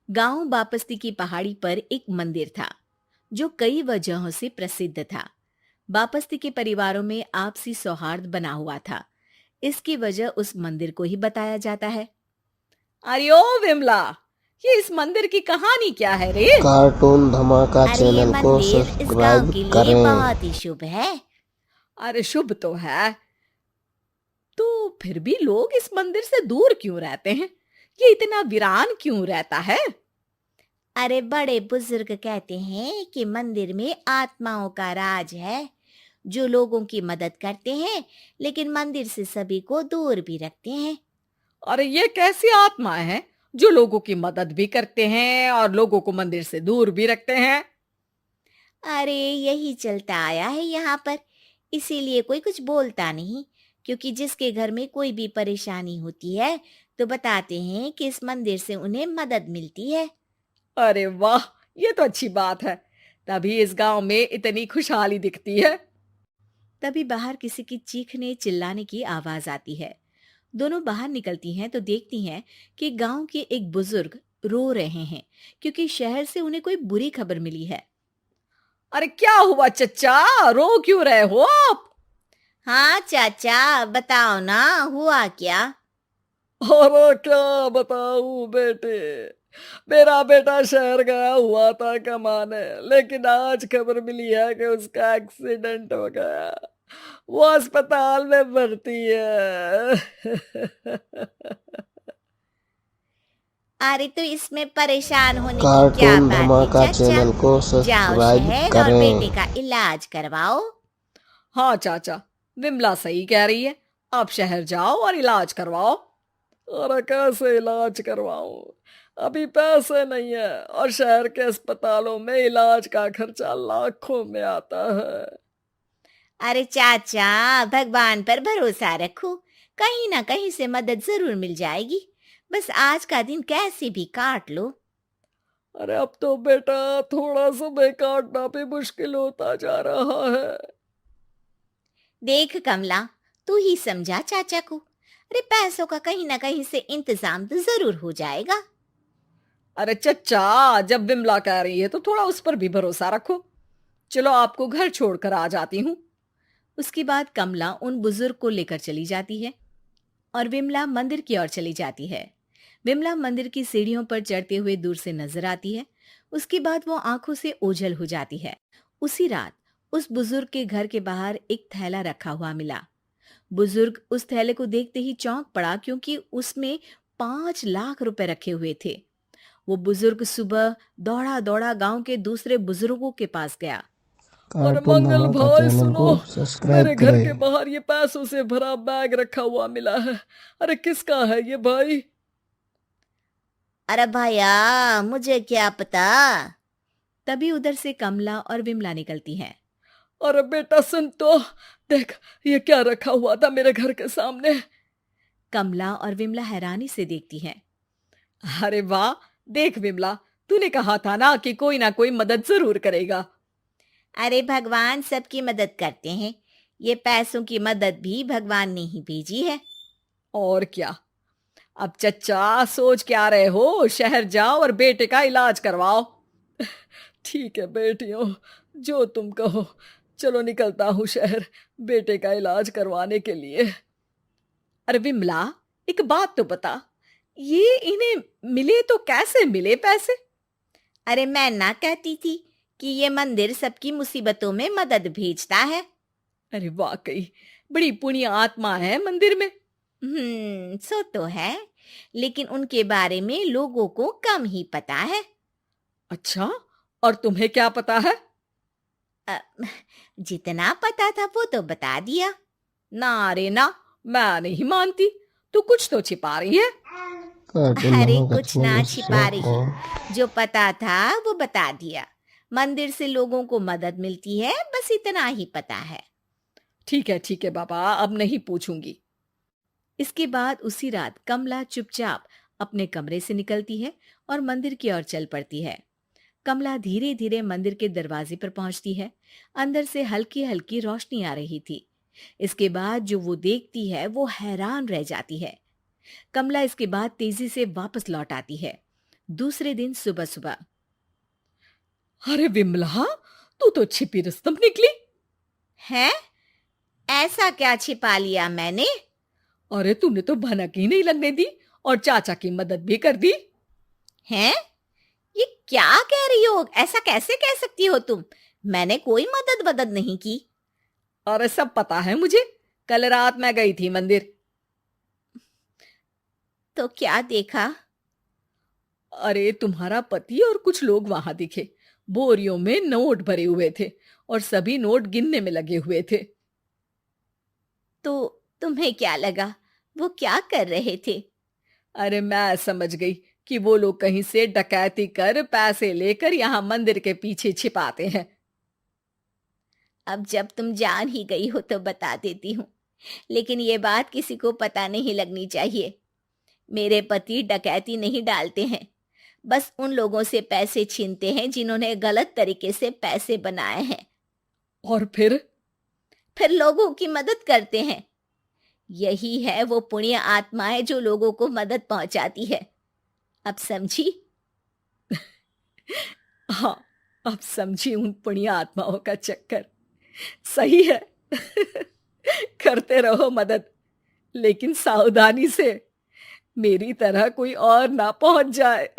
गांव बापस्ती की पहाड़ी पर एक मंदिर था जो कई वजहों से प्रसिद्ध था। बापस्ती के परिवारों में आपसी सौहार्द बना हुआ था। इसकी वजह उस मंदिर को ही बताया जाता है। अरे ओ विमला, ये इस मंदिर की कहानी क्या है रे? कार्टून धमाका अरे ये चैनल को मंदिर इस गांव सब्सक्राइब के लिए करें। बहुत ही शुभ है। अरे शुभ तो है, तो फिर भी लोग इस मंदिर से दूर क्यों रहते हैं? ये इतना वीरान क्यों रहता है? अरे बड़े बुजुर्ग कहते हैं कि मंदिर में आत्माओं का राज है जो लोगों की मदद करते हैं, लेकिन मंदिर से सभी को दूर भी रखते हैं। अरे ये कैसी आत्माएं हैं जो लोगों की मदद भी करते हैं और लोगों को मंदिर से दूर भी रखते हैं? अरे यही चलता आया है यहाँ पर, इसीलिए कोई कुछ बोलता नहीं। क्योंकि जिसके घर में कोई भी परेशानी होती है तो बताते हैं कि इस मंदिर से उन्हें मदद मिलती है। अरे वाह, ये तो अच्छी बात है। तभी इस गांव में इतनी खुशहाली दिखती है। तभी बाहर किसी की चीखने चिल्लाने की आवाज आती है। दोनों बाहर निकलती हैं तो देखती हैं कि गांव के एक बुजुर्ग रो रहे हैं क्योंकि शहर से उन्हें कोई बुरी खबर मिली है। अरे क्या हुआ चच्चा, रो क्यों रहे हो आप? हाँ चाचा, बताओ ना, हुआ क्या? अरे क्या बताऊं बेटे, मेरा बेटा शहर गया हुआ था कमाने, लेकिन आज खबर मिली है कि उसका एक्सीडेंट हो गया। वो अस्पताल में भर्ती है। अरे तो इसमें परेशान होने की क्या कार्टून बात है धमाका चाचा? चैनल को जाओ सब्सक्राइब शहर और बेटे करें। का इलाज करवाओ। हाँ चाचा, विमला सही कह रही है। आप शहर जाओ और इलाज करवाओ। अरे कैसे इलाज करवाऊं, अभी पैसे नहीं है और शहर के अस्पतालों में इलाज का खर्चा लाखों में आता है। अरे चाचा, भगवान पर भरोसा रखो, कहीं ना कहीं से मदद जरूर मिल जाएगी। बस आज का दिन कैसे भी काट लो। अरे अब तो बेटा थोड़ा समय काटना भी मुश्किल होता जा रहा है। देख कमला, तू ही समझा चाचा को। अरे पैसों का कहीं ना कहीं से इंतजाम तो जरूर हो जाएगा। अरे चच्चा, जब विमला कह रही है तो थोड़ा उस पर भी भरोसा रखो। चलो आपको घर छोड़कर आ जाती हूँ। उसके बाद कमला उन बुजुर्ग को लेकर चली जाती है और विमला मंदिर की ओर चली जाती है। विमला मंदिर की सीढ़ियों पर चढ़ते हुए दूर से नजर आती है। उसके बाद वो आंखों से ओझल हो जाती है। उसी रात उस बुजुर्ग के घर के बाहर एक थैला रखा हुआ मिला। बुजुर्ग उस थैले को देखते ही चौंक पड़ा क्योंकि उसमें 5 लाख रुपए रखे हुए थे। वो बुजुर्ग सुबह दौड़ा दौड़ा गांव के दूसरे बुजुर्गों के पास गया। अरे कार्टून मंगल धमाका भाई चैनल सुनो, को मेरे सब्सक्राइब घर के करें। बाहर ये पैसों से भरा बैग रखा हुआ मिला है। अरे किसका है ये भाई? अरे भैया, मुझे क्या पता। तभी उधर से कमला और विमला निकलती हैं। अरे बेटा सुन तो, देख ये क्या रखा हुआ था मेरे घर के सामने। कमला और विमला हैरानी से देखती हैं। अरे वाह, देख विमला, तूने कहा था ना कि कोई ना कोई मदद जरूर करेगा। अरे भगवान सबकी मदद करते हैं। ये पैसों की मदद भी भगवान ने ही भेजी है। और क्या। अब चच्चा सोच क्या रहे हो, शहर जाओ और बेटे का इलाज करवाओ। ठीक है बेटियों, जो तुम कहो। चलो निकलता हूँ शहर बेटे का इलाज करवाने के लिए। अरे विमला, एक बात तो बता, ये इन्हें मिले तो कैसे मिले पैसे? अरे मैं ना कहती थी कि ये मंदिर सबकी मुसीबतों में मदद भेजता है। अरे वाकई बड़ी पुण्य आत्मा है मंदिर में। सो तो है, लेकिन उनके बारे में लोगों को कम ही पता है। अच्छा, और तुम्हें क्या पता है? अ, जितना पता था वो तो बता दिया। ना रे ना, मैं नहीं मानती, तू कुछ तो छिपा रही है। अरे कुछ ना छिपा रही, जो पता था वो बता दिया। मंदिर से लोगों को मदद मिलती है, बस इतना ही पता है। ठीक है बाबा, अब नहीं पूछूंगी। इसके बाद उसी रात कमला चुपचाप अपने कमरे से निकलती है और मंदिर की ओर चल पड़ती है। कमला धीरे धीरे मंदिर के दरवाजे पर पहुंचती है। अंदर से हल्की हल्की रोशनी आ रही थी। इसके बाद जो वो देखती है वो हैरान रह जाती है। कमला इसके बाद तेजी से वापस लौट आती है। दूसरे दिन सुबह सुबह। अरे विमला, तू तो छिपी रुस्तम निकली। है? ऐसा क्या छिपा लिया मैंने? अरे तूने तो भनक ही नहीं लगने दी और चाचा की मदद भी कर दी। हैं? ये क्या कह रही हो? ऐसा कैसे कह सकती हो तुम? मैंने कोई मदद वदद नहीं की। अरे सब पता है मुझे, कल रात मैं गई थी मंदिर। तो क्या देखा? अरे तुम्हारा पति और कुछ लोग वहां दिखे। बोरियों में नोट भरे हुए थे और सभी नोट गिनने में लगे हुए थे। तो तुम्हें क्या लगा वो क्या कर रहे थे? अरे मैं समझ गई कि वो लोग कहीं से डकैती कर पैसे लेकर यहाँ मंदिर के पीछे छिपाते हैं। अब जब तुम जान ही गई हो तो बता देती हूँ, लेकिन ये बात किसी को पता नहीं लगनी चाहिए। मेरे पति डकैती नहीं डालते हैं, बस उन लोगों से पैसे छीनते हैं जिन्होंने गलत तरीके से पैसे बनाए हैं। और फिर लोगों की मदद करते हैं। यही है वो पुण्य आत्माएं जो लोगों को मदद पहुंचाती है। अब समझी? हाँ, अब समझी उन पुण्य आत्माओं का चक्कर। सही है। करते रहो मदद, लेकिन सावधानी से, मेरी तरह कोई और ना पहुंच जाए।